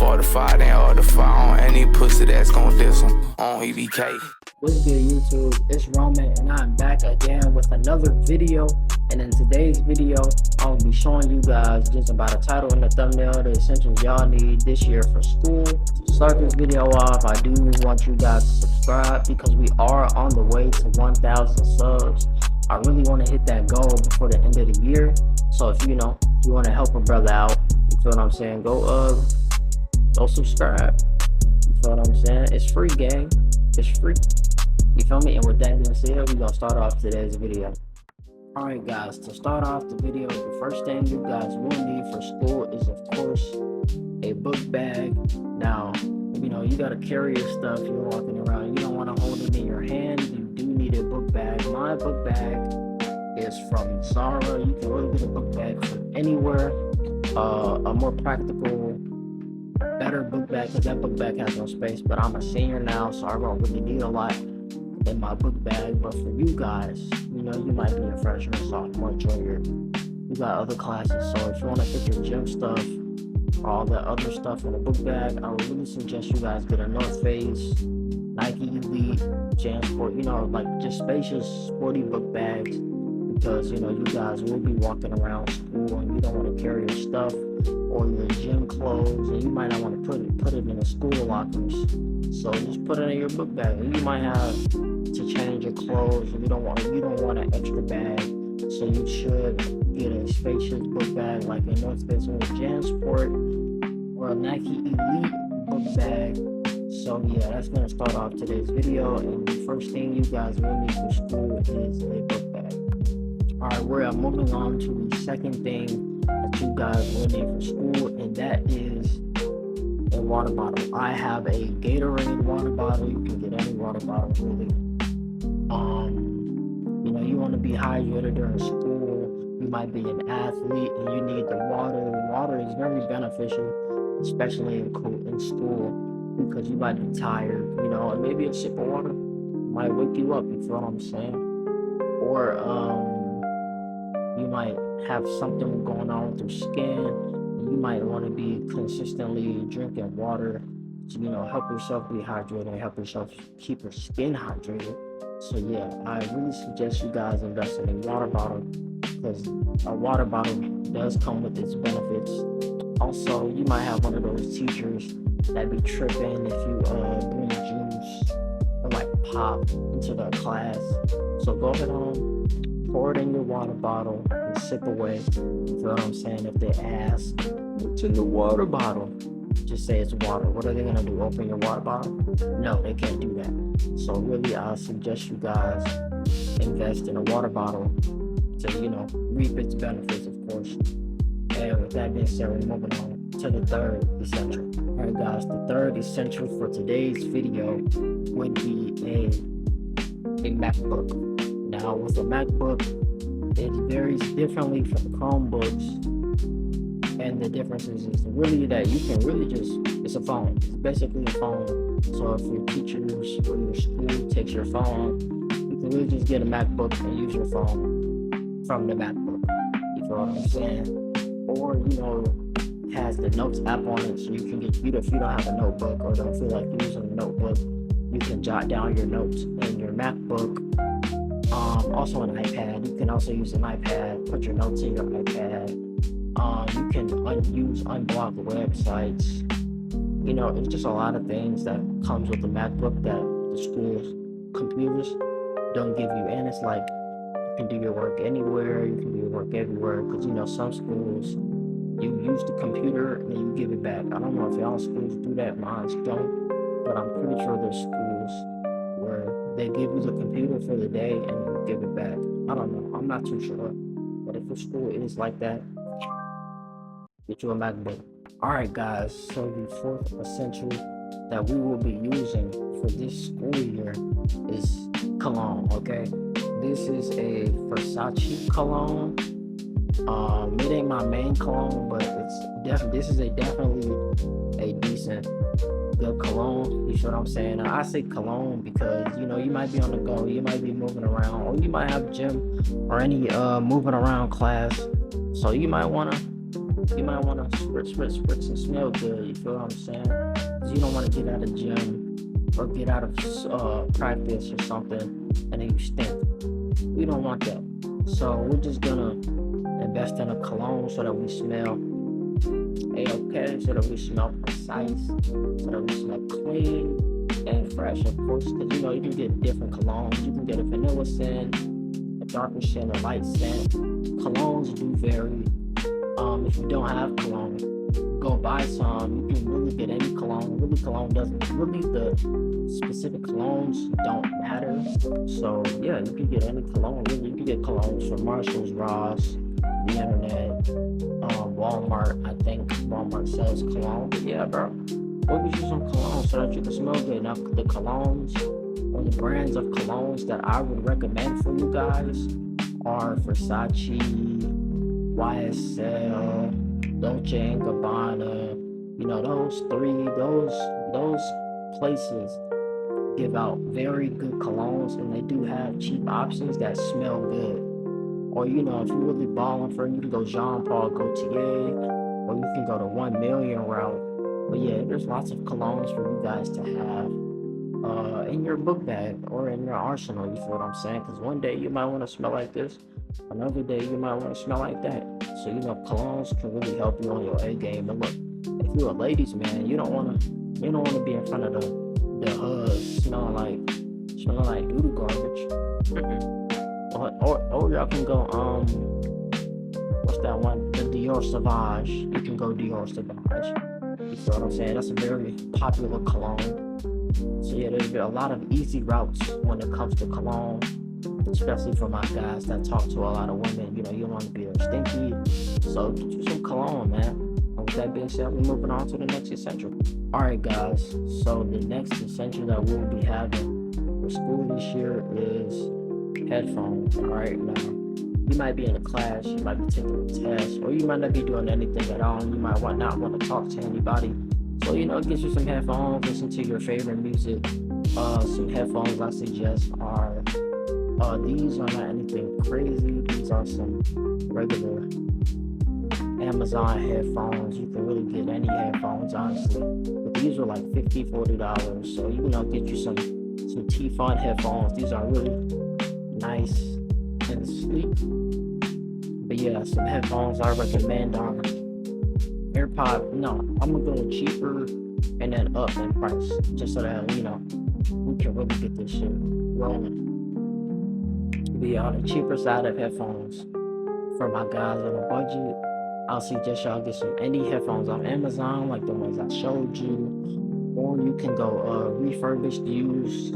Fortified and artified on any pussy that's gon' diss him on EVK. What's good, YouTube? It's Roman, and I'm back again with another video. And in today's video, I'll be showing you guys just about a title and a thumbnail, the essentials y'all need this year for school. To start this video off, I do want you guys to subscribe because we are on the way to 1,000 subs. I really want to hit that goal before the end of the year. So if you want to help a brother out, you feel what I'm saying? Go subscribe. You feel what I'm saying? It's free, gang. It's free. You feel me? And with that being said, we're gonna start off today's video. Alright guys, to start off the video, the first thing you guys will need for school is, of course, a book bag. Now, you gotta carry your stuff. You're walking around, you don't want to hold it in your hand. You do need a book bag. My book bag is from Zara. You can really get a book bag from anywhere. A more practical, better book bag, because that book bag has no space. But I'm a senior now, so I don't really need a lot in my book bag. But for you guys, you might be a freshman, sophomore, junior, you got other classes, so if you want to put your gym stuff or all that other stuff in a book bag, I would really suggest you guys get a North Face, Nike Elite, JanSport, like just spacious, sporty book bags, because you guys will be walking around school and you don't want to carry your stuff or your gym clothes, and you might not want to put it in the school lockers. So just put it in your book bag. And you might have to change your clothes, and you don't want an extra bag. So you should get a spacious book bag like a North Face or a JanSport or a Nike Elite book bag. So yeah, that's gonna start off today's video. And the first thing you guys will need for school is a book bag. Alright, we're moving on to the second thing that you guys will need for school, and that is a water bottle. I have a Gatorade water bottle. You can get any water bottle, really. You want to be hydrated during school. You might be an athlete and you need the water. Water is very beneficial, especially in school, because you might be tired, and maybe a sip of water might wake you up, you feel what I'm saying? Or you might have something going on with your skin. You might want to be consistently drinking water to, help yourself be hydrated and help yourself keep your skin hydrated. So yeah, I really suggest you guys invest in a water bottle, because a water bottle does come with its benefits. Also, you might have one of those teachers that be tripping if you bring juice or like pop into their class. So go ahead on, pour it in your water bottle and sip away. You feel what I'm saying? If they ask, what's in the water bottle? Just say it's water. What are they gonna do? Open your water bottle? No, they can't do that. So really, I suggest you guys invest in a water bottle to, reap its benefits, of course. And with that being said, we're moving on to the third essential. Alright guys, the third essential for today's video would be a MacBook. Now with a MacBook, it varies differently from Chromebooks. And the difference is really that you can really it's a phone. It's basically a phone. So if your teachers or your school takes your phone, you can really just get a MacBook and use your phone from the MacBook. You feel what I'm saying? Or, has the Notes app on it, so you can get, if you don't have a notebook or don't feel like using a notebook, you can jot down your notes in your MacBook. Also an iPad. You can also use an iPad, put your notes in your iPad. You can use unblocked websites. It's just a lot of things that comes with the MacBook that the school's computers don't give you. And it's like, you can do your work anywhere, you can do your work everywhere, because some schools, you use the computer and then you give it back. I don't know if y'all schools do that, mine don't, but I'm pretty sure there's schools where they give you the computer for the day and you give it back. I don't know, I'm not too sure, but if your school is like that, get you a MacBook. Alright guys, so the fourth essential that we will be using for this school year is cologne, okay? This is a Versace cologne. It ain't my main cologne, but this is definitely a decent, good cologne. You know what I'm saying? Now, I say cologne because you might be on the go, you might be moving around, or you might have gym or any moving around class. So you might wanna you might want to spritz and smell good. You feel what I'm saying? Because you don't want to get out of gym or get out of practice or something and then you stink. We don't want that. So we're just gonna invest in a cologne so that we smell a-okay, so that we smell precise, so that we smell clean and fresh, of course, because you know you can get different colognes. You can get a vanilla scent, a darker scent, a light scent. Colognes do vary. If you don't have cologne, go buy some. You can really get any cologne. Really, cologne doesn't really, the specific colognes don't matter. So yeah, you can get any cologne. Really, you can get colognes from Marshalls, Ross, the internet, Walmart. I think Walmart sells cologne. But yeah, bro, go get you some cologne so that you can smell good. Now the colognes or the brands of colognes that I would recommend for you guys are Versace, YSL, Dolce & Gabbana. You know, those places give out very good colognes, and they do have cheap options that smell good. Or you know, if you're really balling for it, you can go Jean Paul Gaultier, or you can go the 1 million route. But yeah, there's lots of colognes for you guys to have in your book bag or in your arsenal. You feel what I'm saying? Because one day you might want to smell like this, another day you might want to smell like that. So you know, colognes can really help you on your A game. And look, if you're a ladies man, you don't want to be in front of the hoods smelling like doo garbage. Or y'all can go what's that one? The Dior Sauvage. You can go Dior Sauvage. You feel what I'm saying? That's a very popular cologne. So yeah, there's a lot of easy routes when it comes to cologne, especially for my guys that talk to a lot of women. You know, you don't want to be stinky, so get you some cologne, man. And with that being said, we're moving on to the next essential. Alright guys, so the next essential that we'll be having for school this year is headphones. Alright, now you might be in a class, you might be taking a test, or you might not be doing anything at all, and you might not want to talk to anybody. So you know, get you some headphones, listen to your favorite music. Some headphones I suggest are these are not anything crazy. These are some regular Amazon headphones. You can really get any headphones, honestly. But these are like $50-$40. So you know, get you some T-Fun headphones. These are really nice and sleek. But yeah, some headphones I recommend are AirPod. No, I'm gonna go cheaper and then up in price, just so that you know we can really get this shit rolling. Be on the cheaper side of headphones for my guys on a budget. I'll suggest y'all get some indie headphones on Amazon, like the ones I showed you, or you can go refurbished used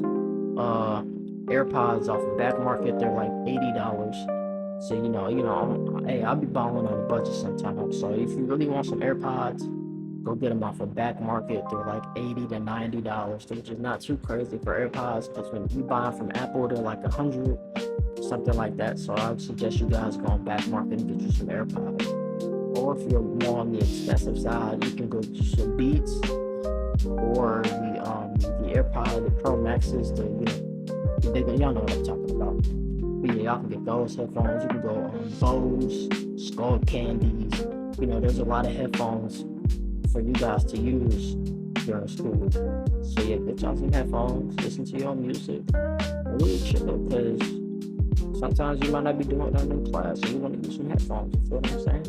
AirPods off the back market. They're like $80. So you know, hey, I'll be balling on a budget sometimes. So if you really want some AirPods, go get them off the back market. They're like $80 to $90, which is not too crazy for AirPods. Because when you buy them from Apple, they're like $100, something like that. So I would suggest you guys go on back market and get you some AirPods. Or if you're more on the expensive side, you can go get some Beats or the AirPod, the Pro Maxes, the bigger. Y'all know what I'm talking about. But yeah, y'all can get those headphones. You can go on Bose, Skull Candies. You know, there's a lot of headphones for you guys to use during school. So yeah, get y'all some headphones, listen to your music, and really chill, because sometimes you might not be doing that in class, so you want to use some headphones. You feel what I'm saying?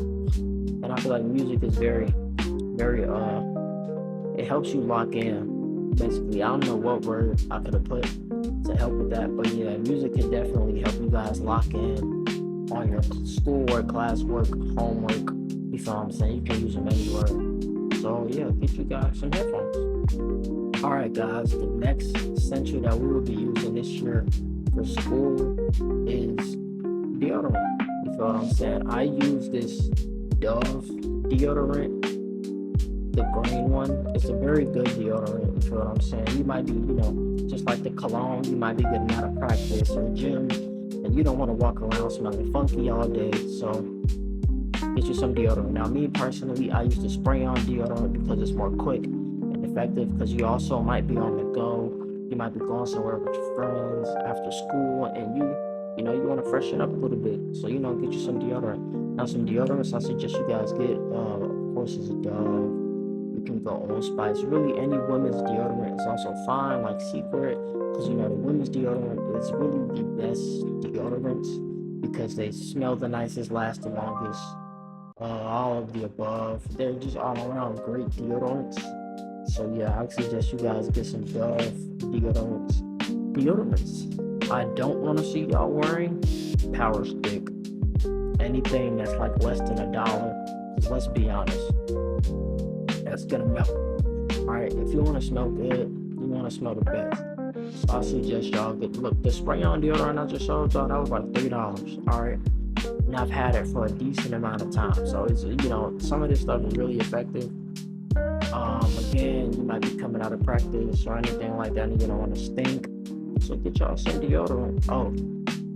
And I feel like music is very, very it helps you lock in. Basically, I don't know what word I could have put to help with that, but yeah, music can definitely help you guys lock in on your schoolwork, classwork, homework. You feel what I'm saying? You can use them anywhere. So yeah, get you guys some headphones. Alright guys, the next essential that we will be using this year for school is deodorant. You feel what I'm saying? I use this Dove deodorant, the green one. It's a very good deodorant. You feel what I'm saying? You might be, just like the cologne, you might be getting out of practice or gym, and you don't want to walk around smelling funky all day. So get you some deodorant. Now, me personally, I use the spray-on deodorant because it's more quick and effective. Because you also might be on the go. You might be going somewhere with your friends after school, and You know, you want to freshen up a little bit. So, you know, get you some deodorant. Now, some deodorants I suggest you guys get, of course, is Dove. You can go Old Spice. Really, any women's deodorant is also fine, like Secret, because, you know, the women's deodorant is really the best deodorants because they smell the nicest, last the longest. All of the above. They're just all around great deodorants. So yeah, I suggest you guys get some Dove deodorants. Deodorants. I don't want to see y'all wearing Power Stick. Anything that's like less than $1. Cause let's be honest, that's gonna melt. Alright, if you want to smell good, you want to smell the best. So I suggest y'all get, look, the spray on deodorant I just showed y'all, that was like $3. Alright. And I've had it for a decent amount of time. So it's, you know, some of this stuff is really effective. Again, you might be coming out of practice or anything like that and you don't want to stink. So get y'all some deodorant. Oh,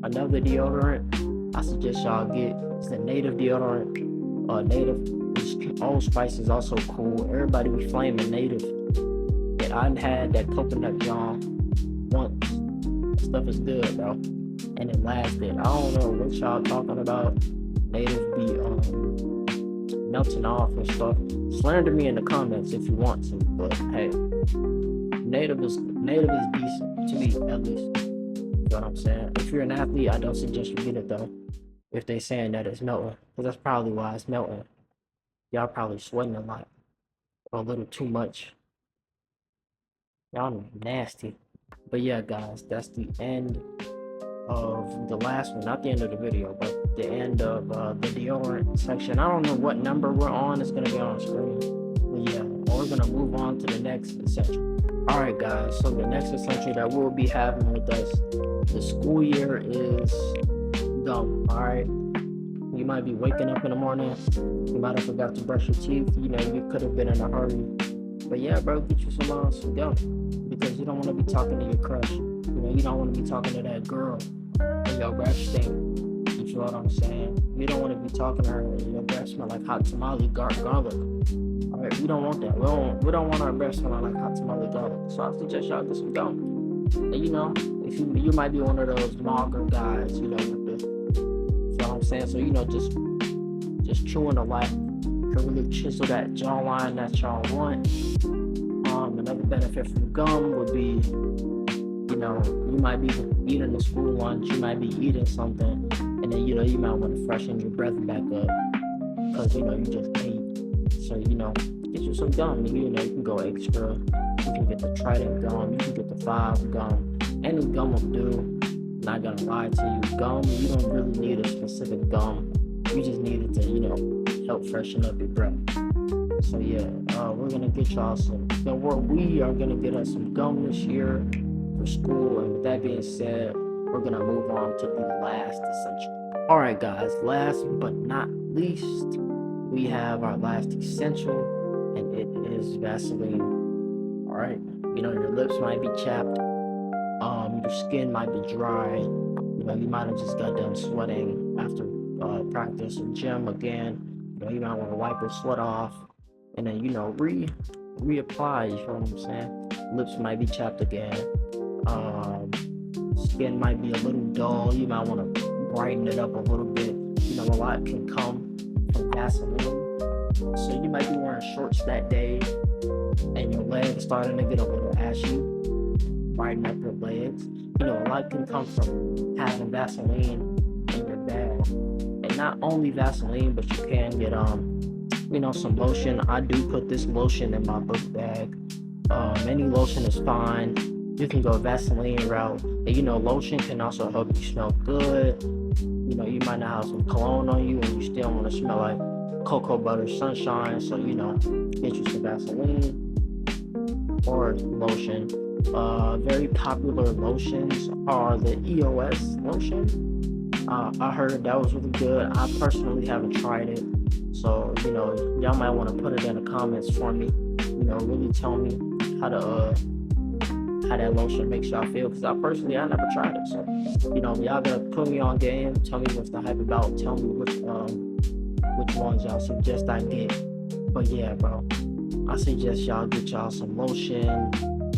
another deodorant I suggest y'all get is the Native deodorant. Native Old Spice is also cool. Everybody be flaming Native. Yeah, I had that coconut John once. That stuff is good, bro. And it lasted. I don't know what y'all talking about. Native be melting off and stuff. Slander me in the comments if you want to, but hey, Native is decent to me, at least. You know what I'm saying? If you're an athlete, I don't suggest you get it though. If they saying that it's melting, because that's probably why it's melting. Y'all probably sweating a lot, or a little too much. Y'all nasty. But yeah, guys, that's the end of the last one, not the end of the video, but the end of the deodorant section. I don't know what number we're on, it's gonna be on screen, but yeah, we're gonna move on to the next essential. All right, guys, so the next essential that we'll be having with us the school year is gum. All right, you might be waking up in the morning, you might have forgot to brush your teeth, you know, you could have been in a hurry, but yeah, bro, get you some gum, because you don't want to be talking to your crush. You know, you don't want to be talking to that girl and your breath stink. You know what I'm saying? You don't want to be talking to her and your breath smell like hot tamale garlic. Alright, we don't want that. We don't want our breath smelling like hot tamale garlic. So I suggest y'all get some gum. And you know, if you might be one of those mogger guys, you know, with the, you know what I'm saying? So you know, just chewing a lot can really chisel that jawline that y'all want. Another benefit from gum would be, you know, you might be eating a school lunch, you might be eating something, and then, you know, you might want to freshen your breath back up because, you know, you just ate. So, you know, get you some gum. You know, you can go extra. You can get the Trident gum, you can get the 5 gum. Any gum will do. Not gonna lie to you. Gum, you don't really need a specific gum. You just need it to, you know, help freshen up your breath. So yeah, we're gonna get y'all some. We are gonna get us some gum this year for school. And with that being said, we're gonna move on to the last essential. All right, guys. Last but not least, we have our last essential, and it is Vaseline. All right. You know, your lips might be chapped. Your skin might be dry. You know, you might have just got done sweating after practice or gym again. You know, you might want to wipe your sweat off. And then, you know, reapply, you know what I'm saying? Lips might be chapped again. Skin might be a little dull. You might want to brighten it up a little bit. You know, a lot can come from Vaseline. So you might be wearing shorts that day and your legs starting to get a little ashy. Brighten up your legs. You know, a lot can come from having Vaseline in your bag. And not only Vaseline, but you can get, you know, some lotion. I do put this lotion in my book bag. Any lotion is fine. You can go Vaseline route. And you know, lotion can also help you smell good. You know, you might not have some cologne on you and you still want to smell like cocoa butter sunshine. So, you know, get you some Vaseline or lotion. Very popular lotions are the EOS lotion. I heard that was really good. I personally haven't tried it. So, you know, y'all might want to put it in the comments for me. You know, really tell me how that lotion makes y'all feel. Because I never tried it. So, you know, y'all gotta put me on game. Tell me what's the hype about. Tell me which ones y'all suggest I get. But yeah, bro, I suggest y'all get y'all some lotion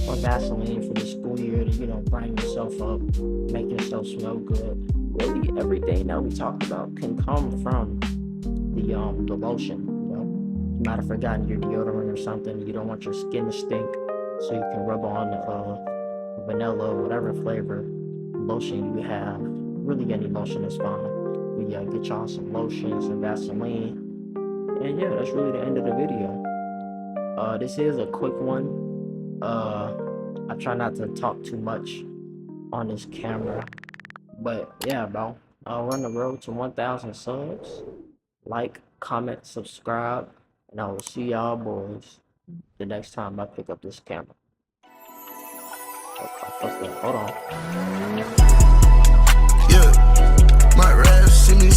or Vaseline for the school year to, you know, brighten yourself up, make yourself smell good. really everything that we talked about can come from the lotion. You might have forgotten your deodorant or something. You don't want your skin to stink, so you can rub on vanilla, whatever flavor lotion you have. Really, any lotion is fine. We get y'all some lotion, some Vaseline, and yeah, that's really the end of the video. This is a quick one. I try not to talk too much on this camera, but yeah, bro. We're on the road to 1,000 subs. Like, comment, subscribe, and I will see y'all boys the next time I pick up this camera. Hold on. Yeah, my rap, see me